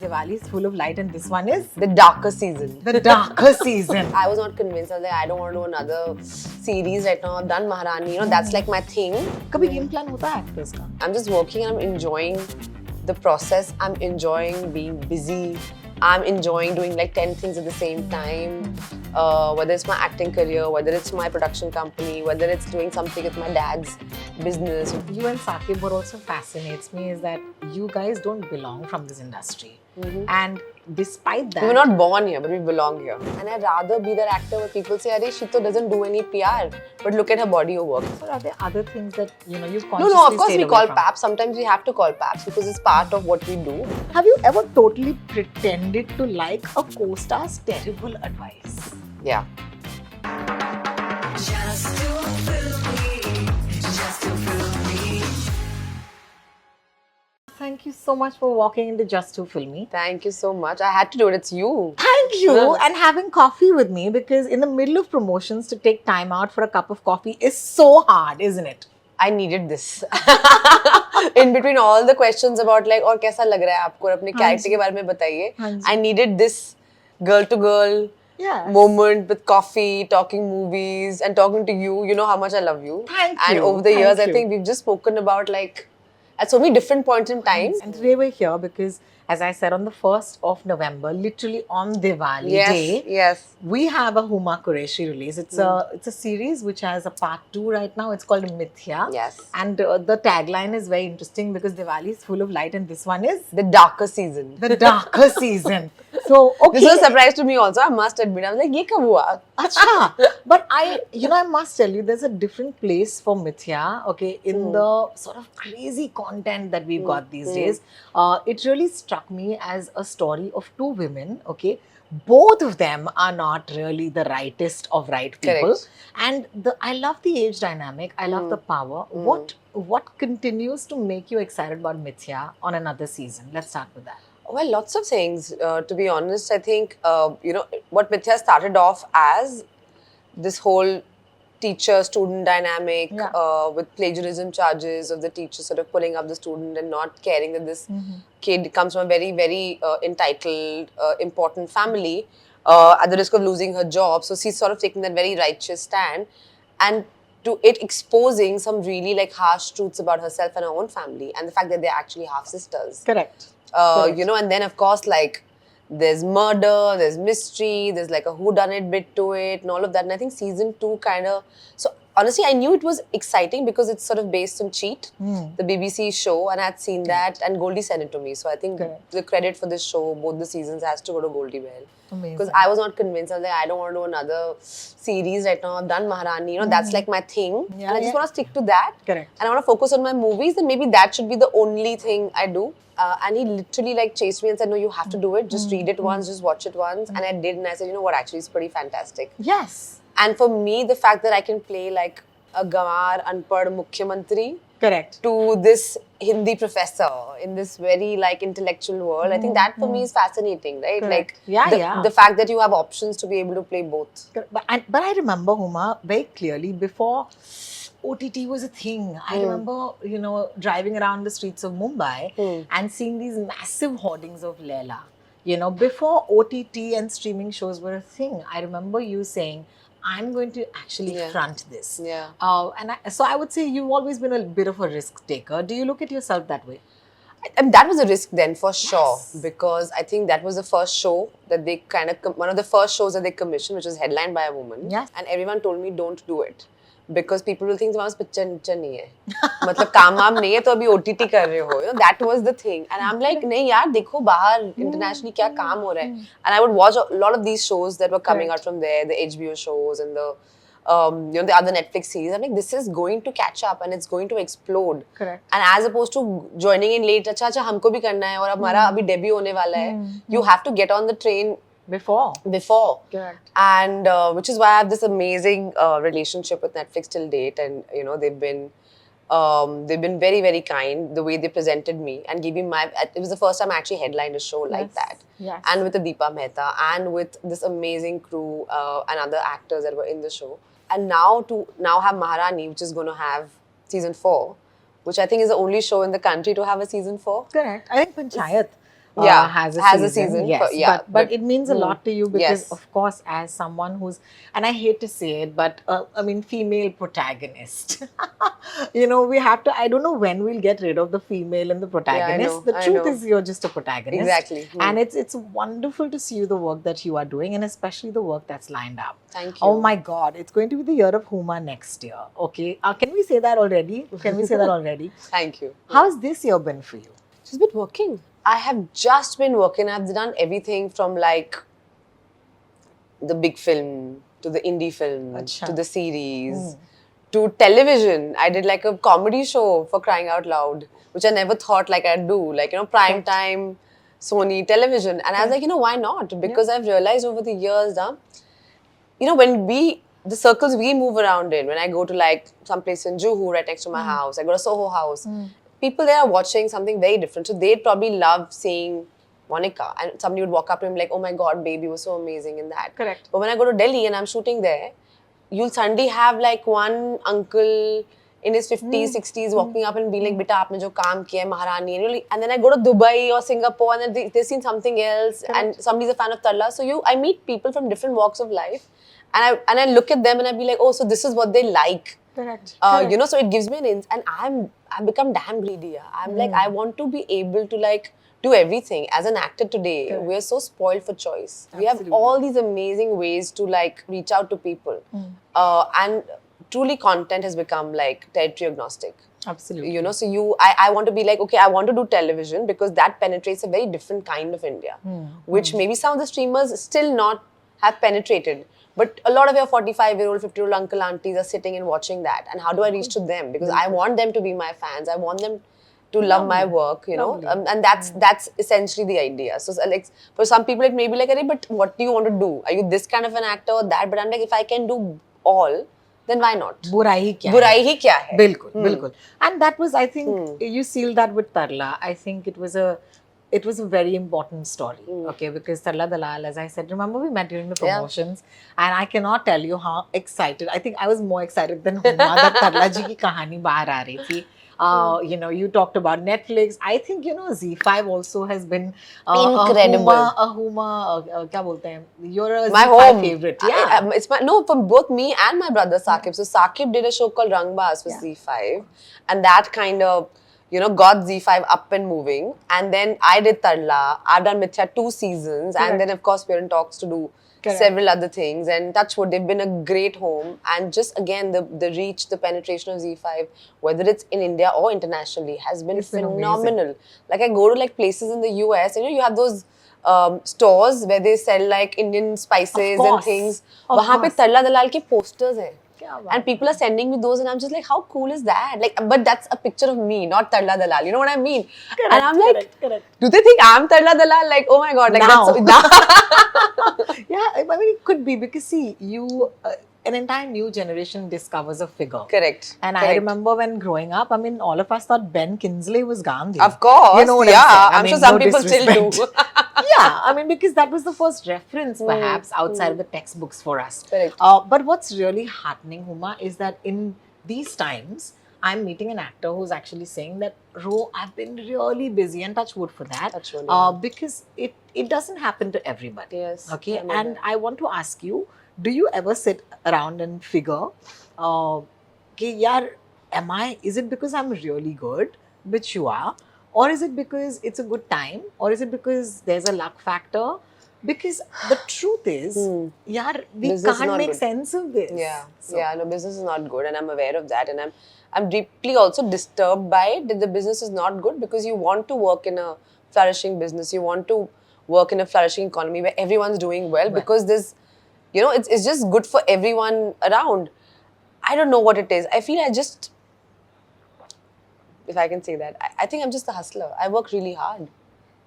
Diwali is full of light and this one is the darker season. the darker season. I was not convinced. I was like, I don't want to do another series right now. I've done Maharani. You know, that's like my thing. कभी game plan होता है actors का? I'm just working and I'm enjoying the process. I'm enjoying being busy. I'm enjoying doing like 10 things at the same time. Whether it's my acting career, whether it's my production company, whether it's doing something with my dad's business. You and Sakib, what also fascinates me is that you guys don't belong from this industry. And despite that, We were not born here, but we belong here. And I'd rather be that actor where people say, Arey, Shito doesn't do any PR, but look at her body of work. so are there other things that you've consciously No, of course stayed we away call from? PAPs. Sometimes we have to call PAPs because it's part of what we do. Have you ever totally pretended to like a co-star's terrible advice? Yeah. Thank you so much for walking into Just to Film Me. Thank you so much. I had to do it. It's you. Thank you, Yeah. and having coffee with me, because in the middle of promotions to take time out for a cup of coffee is so hard, isn't it? I needed this. In between all the questions about like, और कैसा लग रहा है आपको और अपने character के बारे में बताइए. हाँ जी. I needed this girl to girl Yes. moment with coffee, talking movies, and talking to you. You know how much I love you. Thank And you. over the Thank years, I you. think we've just spoken about like at so many different points in time. And today we're here because, as I said, on the 1st of November, literally on Diwali day, Yes. we have a Huma Qureshi release. It's a series which has a part 2 right now. It's called Mithya. Yes. And the tagline is very interesting because Diwali is full of light and this one is The darker season. the darker season. So, okay. This was a surprise to me also, I must admit. I was like, ye kab hua? Acha. But I must tell you, there's a different place for Mithya, okay, in the sort of crazy content that we've got these days. It really struck me as a story of two women, okay. Both of them are not really the rightest of right people. Correct. And I love the age dynamic. I love the power. What continues to make you excited about Mithya on another season? Let's start with that. Well, lots of things. To be honest, I think, what Mithya started off as this whole teacher-student dynamic with plagiarism charges of the teacher sort of pulling up the student and not caring that this kid comes from a very, very entitled, important family at the risk of losing her job. So she's sort of taking that very righteous stand and to it exposing some really like harsh truths about herself and her own family and the fact that they're actually half-sisters. Correct. And then of course like there's murder, there's mystery, there's like a whodunit bit to it and all of that. And I think season 2 kind of, so honestly I knew it was exciting because it's sort of based on Cheat, the BBC show, and I had seen that and Goldie sent it to me. So I think the credit for this show, both the seasons has to go to Goldie Bell. Amazing. Because I was not convinced. I was like, I don't want to do another series right now. I've done Maharani, that's like my thing. Yeah, and I just want to stick to that. Correct. And I want to focus on my movies, and maybe that should be the only thing I do. And he literally like chased me and said, no, you have to do it. Just read it once, just watch it once. And I did, and I said, you know what, actually it's pretty fantastic. Yes. And for me, the fact that I can play like a Gawar, Unpad, Mukhyamantri Correct. to this Hindi professor in this very like intellectual world, I think that for me is fascinating, right? Correct. Like the fact that you have options to be able to play both. But I remember, Huma, very clearly before OTT was a thing. I remember, driving around the streets of Mumbai and seeing these massive hoardings of Leela. Before OTT and streaming shows were a thing, I remember you saying, I'm going to actually front this. Yeah. So I would say you've always been a bit of a risk taker. Do you look at yourself that way? And that was a risk then for sure, because I think that was the first show that they one of the first shows that they commissioned, which was headlined by a woman. Yes. And everyone told me, don't do it. Because people will think तुम्हारे picture नीचे नहीं है, मतलब काम वाम नहीं है तो अभी OTT कर रहे हो. That was the thing, and I'm like नहीं यार देखो बाहर internationally क्या काम हो रहा है. And I would watch a lot of these shows that were coming out from there, the HBO shows and the the other Netflix series. I'm like, this is going to catch up and it's going to explode. Correct. And as opposed to joining in late, अच्छा हमको भी करना है और अब हमारा अभी debut होने वाला है. You have to get on the train Before. Correct. And which is why I have this amazing relationship with Netflix till date, and they've been very, very kind the way they presented me and gave me it was the first time I actually headlined a show like that. Yes. And with the Deepa Mehta and with this amazing crew and other actors that were in the show. And now have Maharani, which is going to have season 4, which I think is the only show in the country to have a season 4. Correct. I think Panchayat has a has a season. season. Yes, Yeah, but it means a lot to you because, Yes. of course, as someone who's, and I hate to say it, but I mean, female protagonist. You know, we have to. I don't know when we'll get rid of the female and the protagonist. The I truth know. is, you're just a protagonist. Exactly. And it's wonderful to see the work that you are doing, and especially the work that's lined up. Thank you. Oh my God, it's going to be the year of Huma next year. Okay, can we say that already? Can we say that already? Thank you. How's this year been for you? She's been working. I have just been working. I've done everything from like the big film to the indie film Acha. to the series to television. I did like a comedy show, for crying out loud, which I never thought like I'd do. Like, you know, prime time, Sony television. And I was like, you know, why not? Because I've realized over the years, you know, when the circles we move around in, when I go to like some place in Juhu right next to my house, I go to Soho House, people there are watching something very different. So they'd probably love seeing Monica, and somebody would walk up to him like, oh my God, baby was so amazing in that. Correct. But when I go to Delhi and I'm shooting there, you'll suddenly have like one uncle in his 50s, 60s walking up and be like, beta, aapne jo kaam kiya hai, Maharani. And then I go to Dubai or Singapore and then they've seen something else. Correct. And somebody's a fan of Tarla. So I meet people from different walks of life and I look at them and I be like, oh, so this is what they like. Correct. You know, so it gives me and I've become damn greedy. I'm like, I want to be able to like do everything. As an actor today, we're so spoiled for choice. Absolutely. We have all these amazing ways to like reach out to people. And truly content has become like territory agnostic. Absolutely. You know, so I want to be like, okay, I want to do television because that penetrates a very different kind of India, which maybe some of the streamers still not have penetrated. But a lot of your 45-year-old, 50-year-old uncle, aunties are sitting and watching that. And how do I reach to them? Because I want them to be my fans. I want them to love my work, you know. And that's essentially the idea. So like for some people, it may be like, but what do you want to do? Are you this kind of an actor or that? But I'm like, if I can do all, then why not? Burai kya hai? Burai hi kya hai? Bilkul, bilkul. And that was, I think, you sealed that with Tarla. I think it was a very important story, okay, because Tarla Dalal, as I said, remember we met during the promotions, and I cannot tell you how excited, I think I was more excited than Huma that Tarla ji ki kahani bahar aa rahi thi. You know, you talked about Netflix. I think, you know, Z5 also has been incredible. Kya bolte hain? You're a My Z5 home favorite. Yeah. It's for both me and my brother Saqib. So Saqib did a show called Rangbaz for Z5, and that kind of, you know, got Z5 up and moving. And then I did Tarla. I've done Mithya 2 seasons. Correct. And then, of course, we're in talks to do several other things. And touch wood, they've been a great home. And just, again, the reach, the penetration of Z5, whether it's in India or internationally, has been phenomenal. Like, I go to, like, places in the US, you know, you have those stores where they sell, like, Indian spices and things. Wahan pe Tarla Dalal ke posters hai. And people are sending me those, and I'm just like, how cool is that? Like, but that's a picture of me, not Tarla Dalal. You know what I mean? Correct, and I'm like, correct. Do they think I'm Tarla Dalal? Like, oh my God, like Now. that's Yeah, I mean, it could be because, see, you, an entire new generation discovers a figure. Correct. And I remember when growing up, I mean, all of us thought Ben Kingsley was Gandhi. Of course. You know what I'm mean, sure some no people still do. Yeah, I mean, because that was the first reference, perhaps, outside of the textbooks for us. Correct. But what's really heartening, Huma, is that in these times, I'm meeting an actor who's actually saying that, Ro, I've been really busy, and touch wood for that. Touch wood, yeah. Because it doesn't happen to everybody. Yes. Okay, and I want to ask you, do you ever sit around and figure, is it because I'm really good, which you are, or is it because it's a good time, or is it because there's a luck factor? Because the truth is, we can't make sense of this. Yeah, no, business is not good, and I'm aware of that, and I'm deeply also disturbed by it that the business is not good, because you want to work in a flourishing business, you want to work in a flourishing economy where everyone's doing well, because there's, you know, it's just good for everyone around. I don't know what it is. I feel if I can say that, I think I'm just a hustler. I work really hard.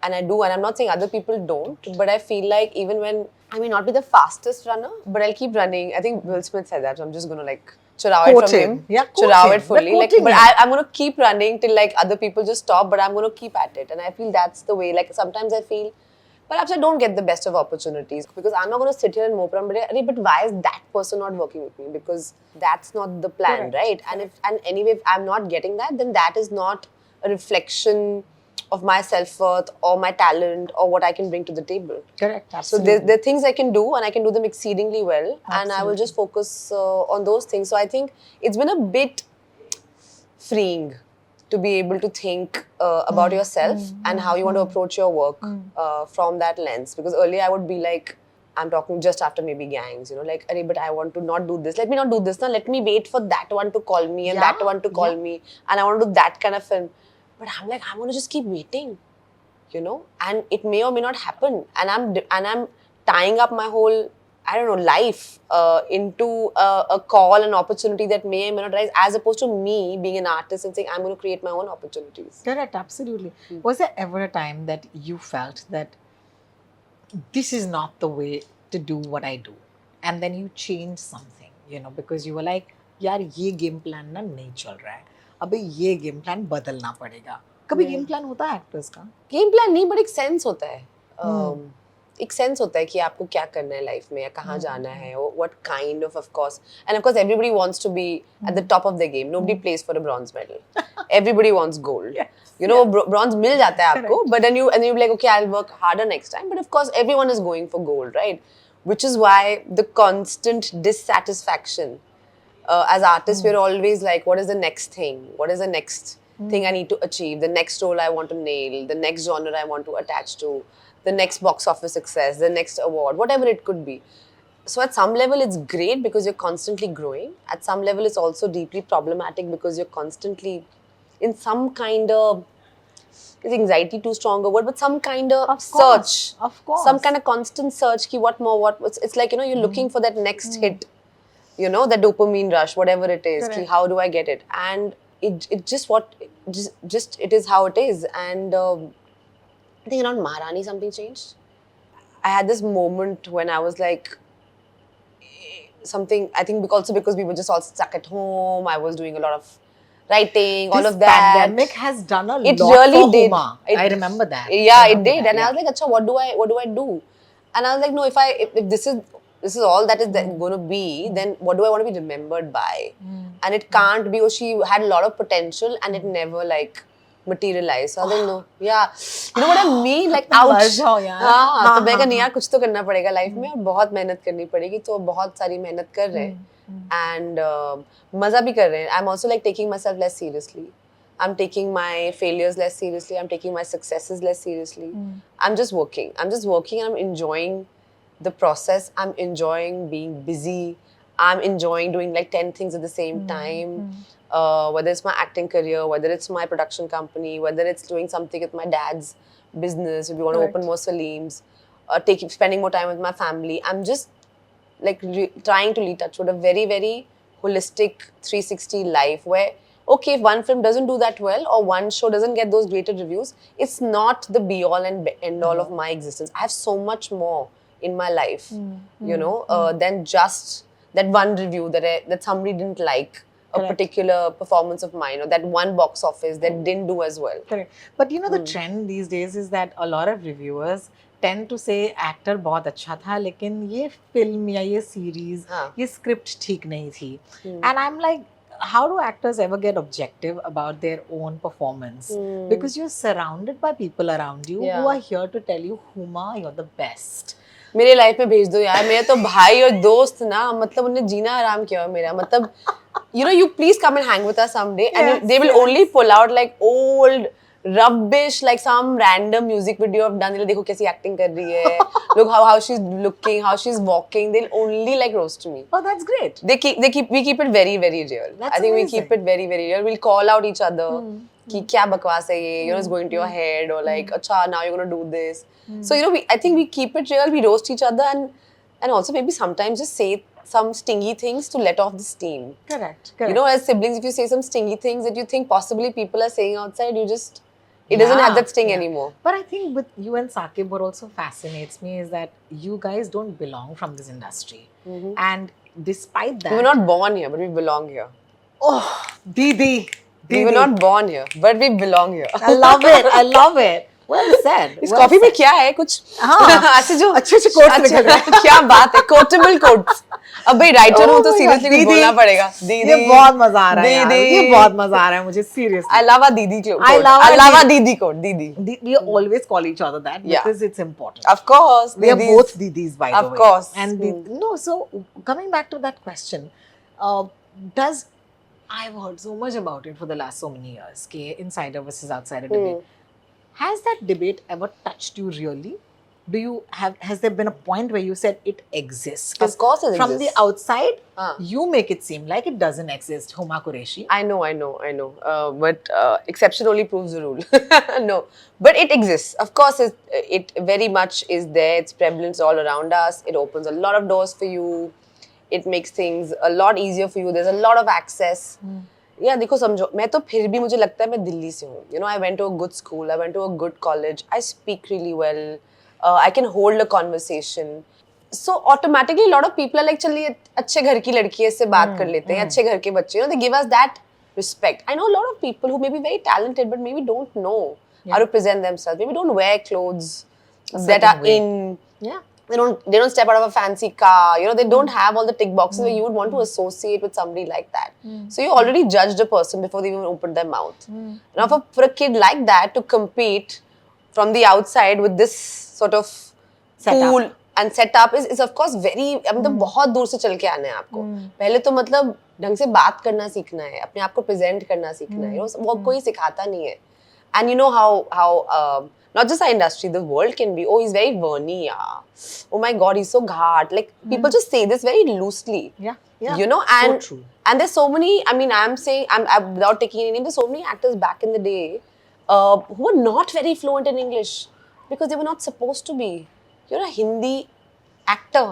And I do, and I'm not saying other people don't, but I feel like even when, I may not be the fastest runner, but I'll keep running. I think Will Smith said that, so I'm just going to like churao it from him. Yeah, churao it fully. Like, but I'm going to keep running till like other people just stop, but I'm going to keep at it. And I feel that's the way. Like sometimes I feel, perhaps I don't get the best of opportunities, because I'm not going to sit here and mope around, but why is that person not working with me? Because that's not the plan, right? And anyway, if I'm not getting that, then that is not a reflection of my self-worth or my talent or what I can bring to the table. Correct, So absolutely. there are things I can do and I can do them exceedingly well, and I will Absolutely. just focus on those things. So I think it's been a bit freeing to be able to think about yourself and how you want to approach your work from that lens. Because earlier I would be like, I'm talking just after maybe gangs, you know, like, Arey, but I want to not do this. Let me not do this now. Let me wait for that one to call me and that one to call me, and I want to do that kind of film. But I'm like, I'm going to just keep waiting, you know, and it may or may not happen. And I'm tying up my whole, I don't know, life into a call, an opportunity that may or may not rise, as opposed to me being an artist and saying, I'm going to create my own opportunities. Correct, absolutely. Was there ever a time that you felt that this is not the way to do what I do, and then you changed something, you know, because you were like, यार ये game plan ना नहीं चल रहा है, अबे ये game plan बदलना पड़ेगा. कभी गेम प्लान होता है एक्टर्स का? गेम प्लान नहीं, बट एक सेंस होता है. एक सेंस होता है कि आपको क्या करना है लाइफ में या कहाँ जाना है, what kind of course, and of course everybody wants to be at the top of the game. Nobody plays for a bronze medal. Everybody wants gold. You know, bronze मिल जाता है आपको, but then you be like, okay, I'll work harder next time. But of course everyone is going for gold, right? Which is why the constant dissatisfaction. As artists, we're always like, what is the next thing? What is the next thing I need to achieve? The next role I want to nail, the next genre I want to attach to, the next box office success, the next award, whatever it could be. So at some level, it's great because you're constantly growing. At some level, it's also deeply problematic because you're constantly in some kind of, is anxiety too strong a word, but some kind of search. Of course. Some kind of constant search, ki what more, it's like, you know, you're looking for that next hit. You know, the dopamine rush, whatever it is, ki how do I get it? And it is how it is. And I think around Maharani something changed. I had this moment when I was like, something, I think also because we were just all stuck at home, I was doing a lot of writing, all of that. This pandemic has done a lot really for did. Huma. I remember that. Yeah, it did. And I was like, Acha, what do I do? And I was like, no, if this is all that is going to be, then what do I want to be remembered by? And it can't be, she had a lot of potential and it never like materialized. So I was like, no, yeah. You know what I mean? Like, ouch. हाँ, तो मैं कहा नहीं यार कुछ तो करना पड़ेगा लाइफ में और बहुत मेहनत करनी पड़ेगी, तो बहुत सारी मेहनत कर रहे हैं and मजा भी कर रहे हैं. I'm also like taking myself less seriously. I'm taking my failures less seriously. I'm taking my successes less seriously. I'm just working and I'm enjoying the process. I'm enjoying being busy. I'm enjoying doing like 10 things at the same time. Whether it's my acting career, whether it's my production company, whether it's doing something with my dad's business, if you want to open more Saleems, spending more time with my family. I'm just like trying to lead touch with a very, very holistic 360 life where, okay, if one film doesn't do that well or one show doesn't get those greater reviews, it's not the be all and end all of my existence. I have so much more in my life, you know, than just that one review that somebody didn't like. A particular performance of mine or that one box office that didn't do as well. Correct. But you know, the trend these days is that a lot of reviewers tend to say actor बहुत अच्छा था लेकिन ये film या ये series ये script ठीक नहीं थी. And I'm like, how do actors ever get objective about their own performance? Because you're surrounded by people around you who are here to tell you, Huma, you're the best. मेरे life में भेज दो यार, मेरे तो भाई और दोस्त ना, मतलब उन्हें जीना आराम किया मेरा, मतलब you know, you please come and hang with us someday, and they will only pull out like old rubbish, like some random music video of Dalal. देखो कैसी acting कर रही है, look how she's looking, how she's walking. They'll only like roast me. Oh, that's great. We keep it very, very real. That's I think amazing. We keep it very, very real. We'll call out each other. कि क्या बकवास है ये, you know, it's going to your head, or like, अच्छा, now you're gonna do this. So you know, I think we keep it real. We roast each other and also maybe sometimes just say some stingy things to let off the steam. Correct. You know, as siblings, if you say some stingy things that you think possibly people are saying outside, it doesn't have that sting anymore. But I think with you and Sakib, what also fascinates me is that you guys don't belong from this industry. And despite that, we were not born here, but we belong here. Oh, Didi. We were not born here, but we belong here. I love it. I love it. Well said. इस well coffee में said. क्या है कुछ हाँ, ऐसे जो अच्छे quotes निकल रहे हैं. क्या बात है कोटेबल कोट्स अब भाई राइटर हूँ Oh तो my सीरियसली God, कुछ दीदी, बोलना पड़ेगा दीदी ये बहुत मजा आ रहा है यार. दीदी ये बहुत मजा आ रहा है मुझे seriously. अलावा दीदी कोट अलावा अलावा दीदी कोट दीदी We always call each other that Yeah. because it's important. of course We are didis. both didis, by the Of way. course. And no, so coming back to that question, does I've heard so much about it for the last so many years, ke insider versus outsider debate. Has that debate ever touched you really? Has there been a point where you said it exists? 'Cause Of course it from exists. the outside, Ah. you make it seem like it doesn't exist, Huma Qureshi. I know. But exception only proves the rule. No, but it exists. Of course, it very much is there. It's prevalent all around us. It opens a lot of doors for you. It makes things a lot easier for you. There's a lot of access. Yeah, देखो समझो मैं तो फिर भी मुझे लगता है मैं दिल्ली से हूँ. You know, I went to a good school. I went to a good college. I speak really well. I can hold a conversation. So automatically, a lot of people are like, चलिए अच्छे घर की लड़की है इससे बात कर लेते हैं, अच्छे घर के बच्चे. You know, they give us that respect. I know a lot of people who may be very talented, but maybe don't know how to present themselves. Maybe don't wear clothes that are way. in. Yeah. They don't step out of a fancy car. You know, they don't have all the tick boxes where you would want to associate with somebody like that. So you already judged a person before they even opened their mouth. Now, for a kid like that to compete from the outside with this sort of cool and setup is of course very. मतलब बहुत दूर से चल के आना है आपको. पहले तो मतलब ढंग से बात करना सीखना है, अपने आप को present करना सीखना है. You know, वो कोई सिखाता नहीं है. And you know how not just our industry, the world can be. Oh, he's very verny, yeah. Oh my God, he's so ghat. Like people just say this very loosely. Yeah. You know, and so true. And there's so many. I mean, I'm saying I'm without taking any name. There's so many actors back in the day who were not very fluent in English because they were not supposed to be. You're a Hindi actor.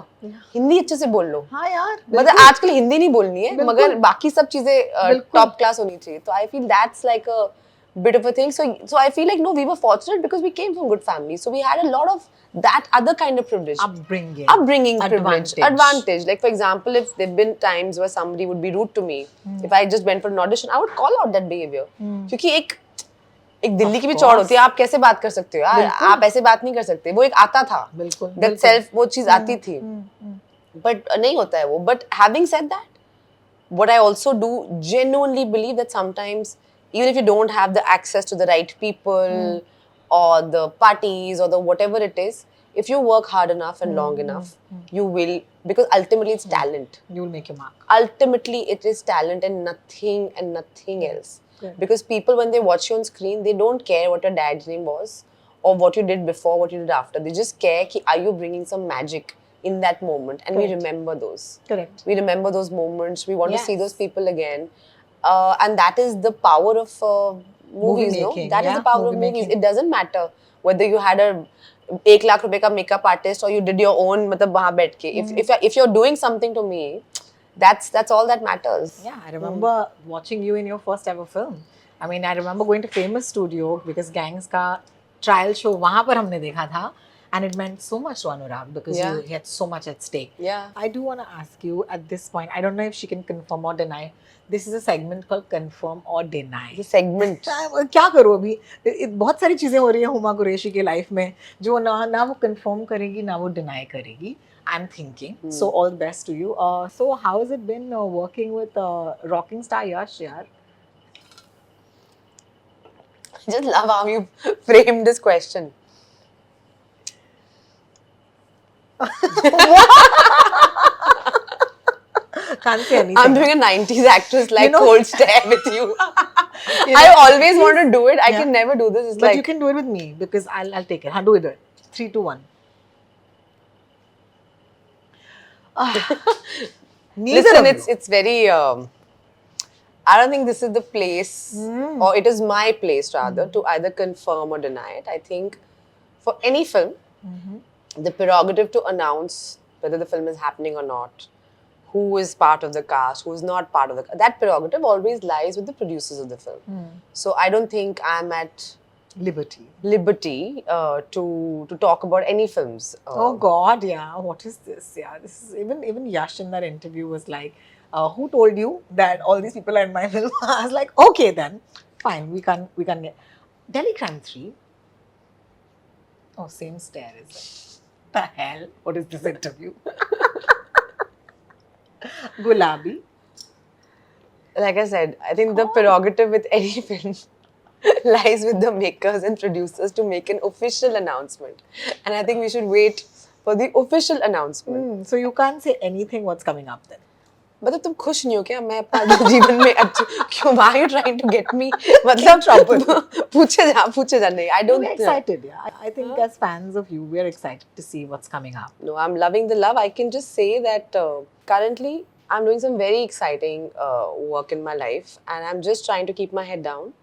Hindi अच्छे से बोल लो. हाँ यार. मतलब आजकल हिंदी नहीं बोलनी है, मगर बाकी सब चीजें top class होनी चाहिए. So I feel that's like a bit of a thing. So I feel like no, we were fortunate because we came from good families. So we had a lot of that other kind of privilege. Upbringing advantage. Like for example, if there've been times where somebody would be rude to me, if I just went for an audition, I would call out that behavior. क्योंकि एक दिल्ली की भी चौड़ होती है. आप कैसे बात कर सकते हो यार? आप ऐसे बात नहीं कर सकते. वो एक आता था. That self वो चीज आती थी. But नहीं होता है वो. But having said that, what I also do genuinely believe that sometimes even if you don't have the access to the right people or the parties or the whatever it is, if you work hard enough and long enough, you will, because ultimately it's talent. You will make your mark. Ultimately, it is talent and nothing else. Good. Because people, when they watch you on screen, they don't care what your dad's name was or what you did before, what you did after. They just care, are you bringing some magic in that moment? And we remember those. Correct. We remember those moments. We want to see those people again. And that is the power of movies, no? That is the power of movies. It doesn't matter whether you had a 1 lakh rupees ka makeup artist or you did your own, matlab wahan baith ke. If you're doing something to me, that's all that matters. Yeah, I remember watching you in your first ever film. I mean, I remember going to Famous Studio because Gangs ka trial show wahan par humne dekha tha. And it meant so much to Anurag because you had so much at stake. Yeah. I do want to ask you at this point, I don't know if she can confirm or deny. This is a segment called Confirm or Deny. The segment. क्या करूँ अभी? बहुत सारी चीजें हो रही हैं हुमा कुरैशी के लाइफ में जो ना वो confirm करेगी ना वो deny करेगी. I'm thinking. So all the best to you. So how has it been working with rocking star Yash, yaar? I just love how you framed this question. Can't say anything. I'm doing a 90s actress like cold stare with you. I always want to do it. I can never do this. It's but you can do it with me because I'll take it. Do it. 3, 2, 1. Listen, it's very. I don't think this is the place, or it is my place rather, to either confirm or deny it. I think for any film, the prerogative to announce whether the film is happening or not, who is part of the cast, who is not part of the cast, that prerogative always lies with the producers of the film. So I don't think I'm at liberty to talk about any films. Oh God, yeah. What is this? Yeah, this is even Yash in that interview was like, who told you that all these people are in my film? I was like, okay then, fine, we can get Delhi Crime 3. Oh, same stare is it? The hell? What is this interview? Gulabi. Like I said, I think the prerogative with any film lies with the makers and producers to make an official announcement. And I think we should wait for the official announcement. So you can't say anything what's coming up then. मतलब तुम खुश नहीं हो क्या मैं अपना जीवन में क्यों why are you trying to get me मतलब पूछे जा नहीं I don't We're excited, yeah. I think as fans of you, we're excited to see what's coming up. No, I'm loving the love. I can just say that currently I'm doing some very exciting work in my life, and I'm just trying to keep my head down,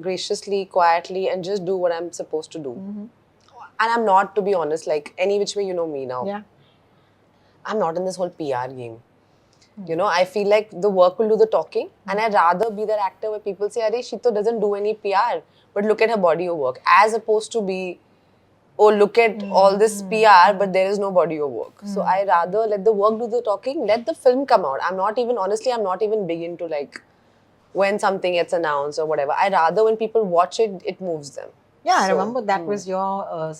graciously, quietly, and just do what I'm supposed to do. And I'm not, to be honest, like any which way you know me now. Yeah. I'm not in this whole PR game. You know, I feel like the work will do the talking, and I'd rather be that actor where people say, "Arey, she to doesn't do any PR, but look at her body of work," as opposed to be, "Oh, look at all this PR, but there is no body of work." So I rather let the work do the talking, let the film come out. I'm not even big into like when something gets announced or whatever. I rather when people watch it, it moves them. Yeah, I remember that was your,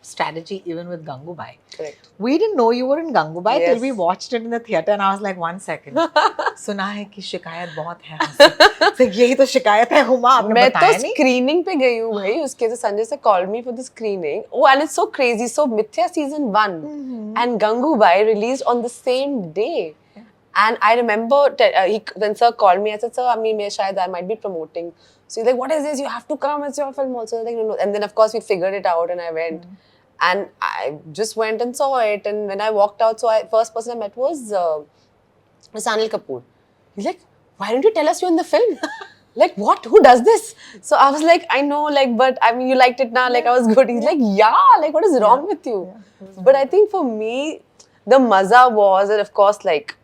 strategy even with Gangubai. Correct. We didn't know you were in Gangubai till Yes. we watched it in the theatre, and I was like, 1 second. सुना है कि शिकायत बहुत है. So यही तो शिकायत है हुमा आपने मैं बताया तो नहीं. स्क्रीनिंग पे गई हूँ भाई उसके से संजय से called me for the screening. Oh, and it's so crazy. So Mithya season 1 and Gangubai released on the same day. And I remember when sir called me, I said, "Sir, I might be promoting." So he's like, "What is this? You have to come. It's your film also." I was like, "No, no." And then of course we figured it out, and I went, and I just went and saw it. And when I walked out, first person I met was Sanil Kapoor. He's like, "Why don't you tell us you're in the film?" Like, what? Who does this? So I was like, "I know, like, but I mean, you liked it now. Like, I was good." He's like, "Yeah, like, what is wrong with you?" But I think for me, the maza was, and of course, like,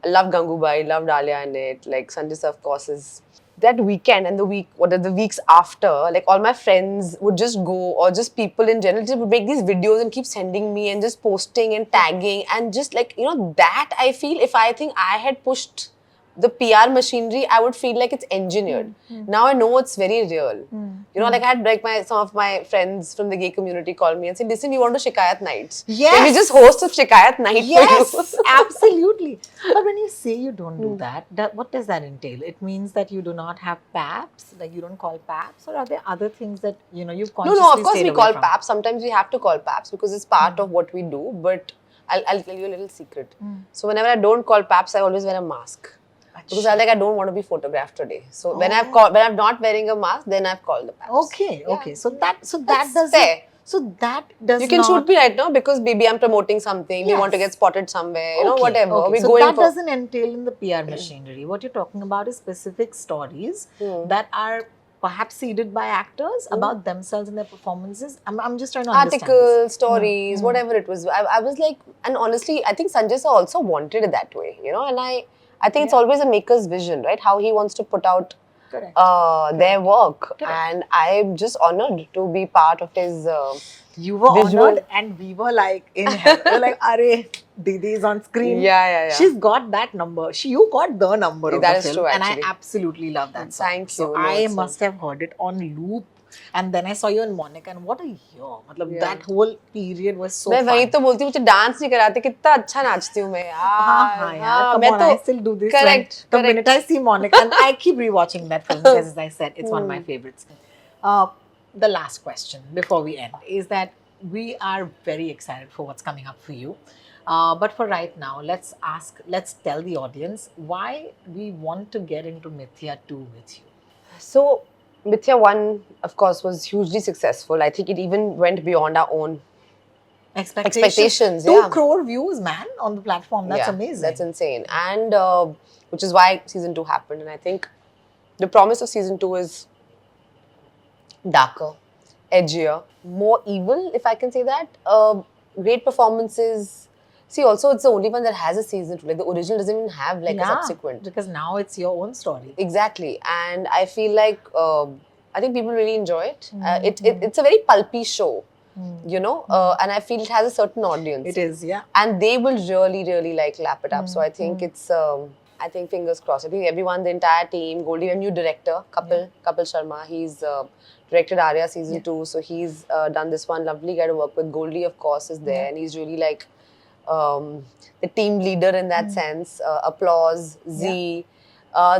I love Gangubai, loved Alia in it. Like, Sanjay sir, of course, is that weekend and the weeks after, like, all my friends would just go, or just people in general, just would make these videos and keep sending me and just posting and tagging. And just like, you know, that I feel if I think I had pushed the PR machinery, I would feel like it's engineered. Now I know it's very real. You know, like I had like some of my friends from the gay community call me and say, "Listen, we want to Shikayat nights. Yes. Can we just host a Shikayat night Yes, for you?" absolutely. But when you say you don't do that, what does that entail? It means that you do not have PAPs, like you don't call PAPs, or are there other things that you've consciously No, of course stayed we away call from? PAPs. Sometimes we have to call PAPs because it's part of what we do. But I'll tell you a little secret. So whenever I don't call PAPs, I always wear a mask. Because I don't want to be photographed today. So when I'm not wearing a mask, then I've called the PAPs. Okay. So that That's does fair. So that does You can shoot me right now because maybe I'm promoting something. We want to get spotted somewhere. You know, whatever. Okay. We're So going that for. doesn't entail in the PR machinery. What you're talking about is specific stories that are perhaps seeded by actors about themselves and their performances. I'm just trying to understand this. Articles, stories, whatever it was. I was like, and honestly, I think Sanjay sir also wanted it that way, you know, and I think it's always a maker's vision, right? How he wants to put out their work. And I'm just honored to be part of his You were visual. honored and we were like in heaven. We were like, "Arey, Didi is on screen." Yeah. She's got that number. You got the number of That the is film. true, And I actually. absolutely love that song. Thank So you. No, I it's must have heard it on loop. And then I saw you in Monica, and what a year. Matlab, that whole period was so मैं fun. वही तो बोलती हूँ मुझे dance नहीं कराते कितना अच्छा नाचती हूँ मैं हाँ, यार. Come मैं on, तो I still do this. correct, The minute I see Monica, and I keep rewatching that film because, as I said, it's one of my favorites. The last question before we end is that we are very excited for what's coming up for you. But for right now, let's tell the audience why we want to get into Mithya 2 with you. So Mithya 1 of course was hugely successful. I think it even went beyond our own expectations. 2 crore views, man, on the platform. That's amazing. That's insane. And which is why season 2 happened. And I think the promise of season 2 is darker, edgier, more evil, if I can say that. Great performances. See, also it's the only one that has a season 2. Like the original doesn't even have like a subsequent. Because now it's your own story. Exactly. And I feel like I think people really enjoy it. It's a very pulpy show. You know, and I feel it has a certain audience. It is, yeah. And they will really like lap it up. So I think it's, I fingers crossed. I think everyone, the entire team, Goldie, a new director, Kapil Sharma, he's directed Arya season 2. So he's done this one. Lovely guy to work with. Goldie, of course, is there, and he's really like the team leader in that sense. Applause, Z.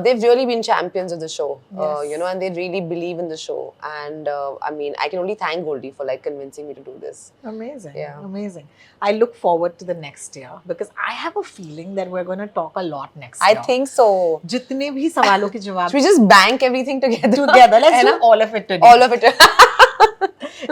They've really been champions of the show, you know, and they really believe in the show. And I mean, I can only thank Goldie for like convincing me to do this. Amazing. Yeah. Amazing. I look forward to the next year because I have a feeling that we're going to talk a lot next year. I think so. जितने भी सवालों के जवाब Should we just bank everything together? Let's do all of it today. All of it.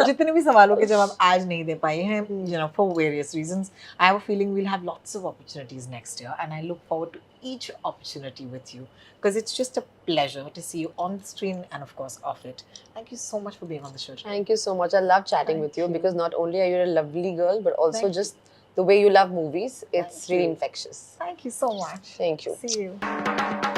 जितने भी सवालों के जवाब आज नहीं दे पाए हैं, you know, for various reasons, I have a feeling we'll have lots of opportunities next year, and I look forward to each opportunity with you because it's just a pleasure to see you on the screen and of course off it. Thank you so much for being on the show today. Thank you so much. I love chatting with you because not only are you a lovely girl, but also just the way you love movies. It's really infectious. Thank you so much. Thank you. See you.